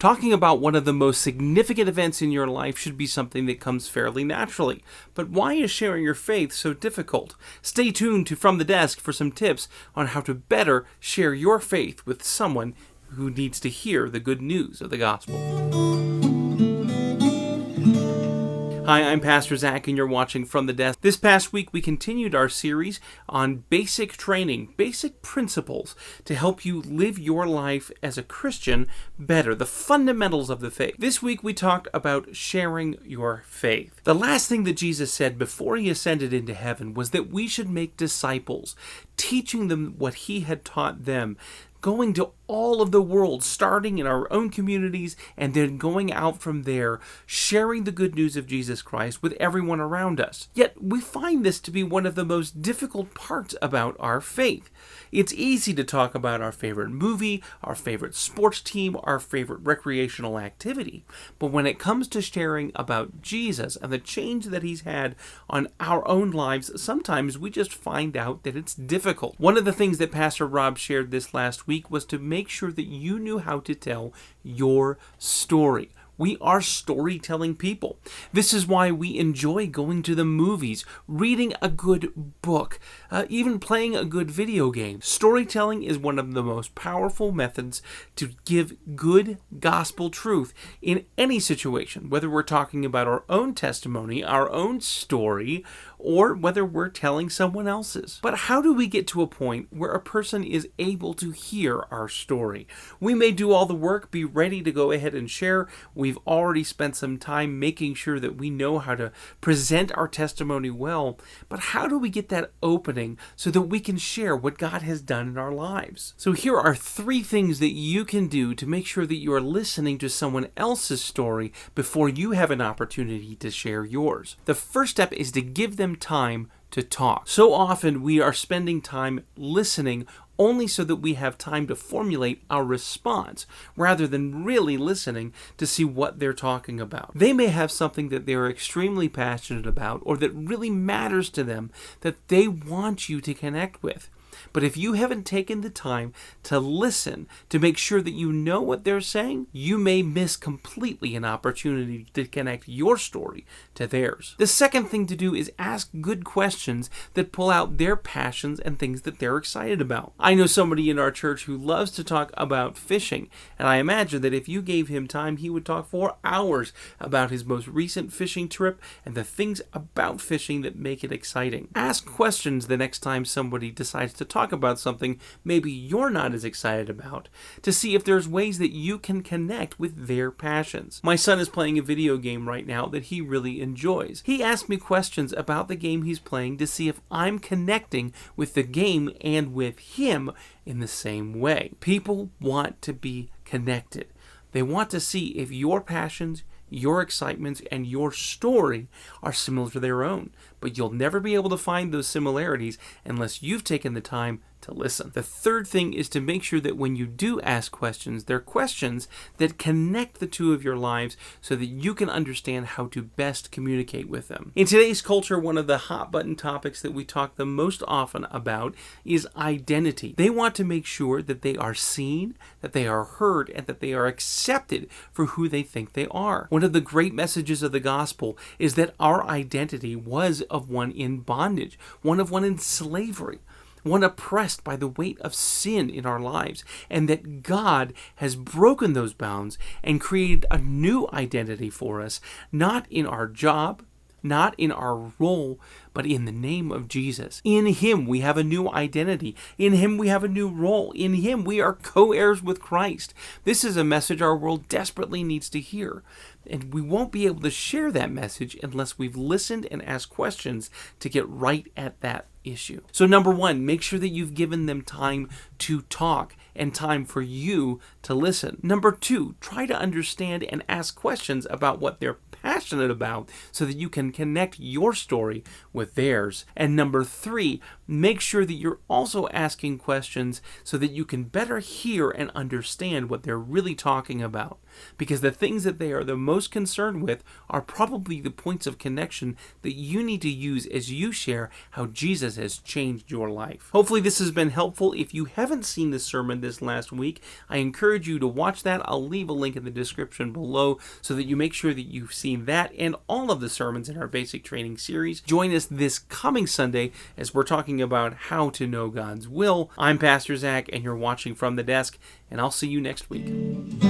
Talking about one of the most significant events in your life should be something that comes fairly naturally. But why is sharing your faith so difficult? Stay tuned to From the Desk for some tips on how to better share your faith with someone who needs to hear the good news of the gospel. Hi, I'm Pastor Zach, and you're watching From the Desk. This past week, we continued our series on basic training, basic principles to help you live your life as a Christian better, the fundamentals of the faith. This week, we talked about sharing your faith. The last thing that Jesus said before he ascended into heaven was that we should make disciples, teaching them what he had taught them, going to all of the world, starting in our own communities, and then going out from there, sharing the good news of Jesus Christ with everyone around us. Yet, we find this to be one of the most difficult parts about our faith. It's easy to talk about our favorite movie, our favorite sports team, our favorite recreational activity, but when it comes to sharing about Jesus and the change that he's had on our own lives, sometimes we just find out that it's difficult. One of the things that Pastor Rob shared this last week was to make sure that you knew how to tell your story. We are storytelling people. This is why we enjoy going to the movies, reading a good book, even playing a good video game. Storytelling is one of the most powerful methods to give good gospel truth in any situation, whether we're talking about our own testimony, our own story, or whether we're telling someone else's. But how do we get to a point where a person is able to hear our story? We may do all the work, be ready to go ahead and share. We've already spent some time making sure that we know how to present our testimony well, but how do we get that opening so that we can share what God has done in our lives? So here are 3 things that you can do to make sure that you are listening to someone else's story before you have an opportunity to share yours. The first step is to give them time to talk. So often we are spending time listening only so that we have time to formulate our response, rather than really listening to see what they're talking about. They may have something that they're extremely passionate about or that really matters to them that they want you to connect with. But if you haven't taken the time to listen, to make sure that you know what they're saying, you may miss completely an opportunity to connect your story to theirs. The second thing to do is ask good questions that pull out their passions and things that they're excited about. I know somebody in our church who loves to talk about fishing, and I imagine that if you gave him time, he would talk for hours about his most recent fishing trip and the things about fishing that make it exciting. Ask questions the next time somebody decides to talk about something maybe you're not as excited about, to see if there's ways that you can connect with their passions. My son is playing a video game right now that he really enjoys. He asked me questions about the game he's playing to see if I'm connecting with the game and with him in the same way. People want to be connected. They want to see if your passions, your excitements, and your story are similar to their own. But you'll never be able to find those similarities unless you've taken the time to listen. The third thing is to make sure that when you do ask questions, they're questions that connect the two of your lives so that you can understand how to best communicate with them. In today's culture, one of the hot button topics that we talk the most often about is identity. They want to make sure that they are seen, that they are heard, and that they are accepted for who they think they are. One of the great messages of the gospel is that our identity was of one in bondage, one in slavery, one oppressed by the weight of sin in our lives, and that God has broken those bounds and created a new identity for us, not in our job, not in our role, but in the name of Jesus. In him we have a new identity. In him we have a new role. In him we are co-heirs with Christ. This is a message our world desperately needs to hear. And we won't be able to share that message unless we've listened and asked questions to get right at that issue. So number 1, make sure that you've given them time to talk and time for you to listen. Number 2, try to understand and ask questions about what they're passionate about so that you can connect your story with theirs. And number 3, make sure that you're also asking questions so that you can better hear and understand what they're really talking about. because the things that they are the most concerned with are probably the points of connection that you need to use as you share how Jesus has changed your life. Hopefully this has been helpful. If you haven't seen this sermon this last week, I encourage you to watch that. I'll leave a link in the description below so that you make sure that you've seen that and all of the sermons in our basic training series. Join us this coming Sunday as we're talking about how to know God's will. I'm Pastor Zach, and you're watching From the Desk, and I'll see you next week.